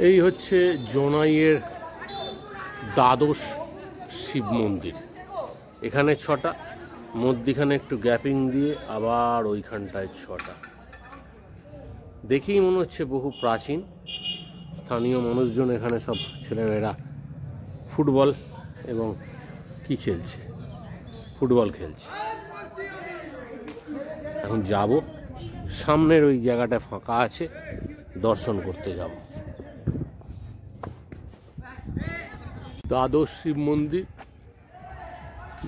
এই হচ্ছে জোনাইয়ের দ্বাদশ শিব মন্দির। এখানে 6টা, মধ্যিখানে একটু গ্যাপিং দিয়ে আবার ওইখানটায় 6টা। দেখেই মনে হচ্ছে বহু প্রাচীন। স্থানীয় মানুষজন এখানে সব ছেলেমেয়েরা ফুটবল এবং কি খেলছে, ফুটবল খেলছে। এখন যাব, সামনের ওই জায়গাটা ফাঁকা আছে, দর্শন করতে যাব। দ্বাদশ শিব মন্দির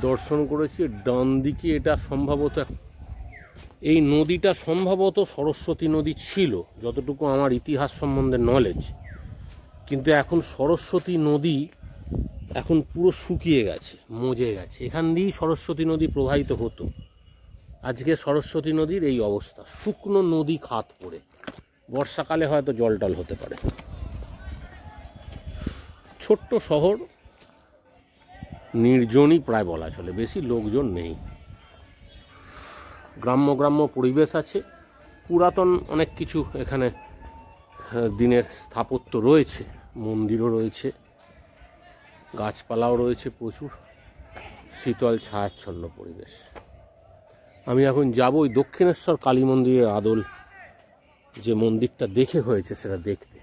দর্শন করেছি। ডান দিকে এটা সম্ভবত, এই নদীটা সম্ভবত সরস্বতী নদী ছিল, যতটুকু আমার ইতিহাস সম্বন্ধে নলেজ। কিন্তু এখন সরস্বতী নদী এখন পুরো শুকিয়ে গেছে, মজে গেছে। এখান দিয়েই সরস্বতী নদী প্রবাহিত হতো। আজকে সরস্বতী নদীর এই অবস্থা, শুকনো নদী খাত পড়ে। বর্ষাকালে হয়তো জল টল হতে পারে। ছোট্ট শহর, নির্জনই প্রায় বলা চলে, বেশি লোকজন নেই। গ্রাম্য পরিবেশ আছে, পুরাতন অনেক কিছু এখানে দিনের স্থাপত্য রয়েছে, মন্দিরও রয়েছে, গাছপালাও রয়েছে প্রচুর, শীতল ছায়াচ্ছন্ন পরিবেশ। আমি এখন যাব ওই দক্ষিণেশ্বর কালী মন্দিরের আদল যে মন্দিরটা দেখে হয়েছে সেটা দেখতে।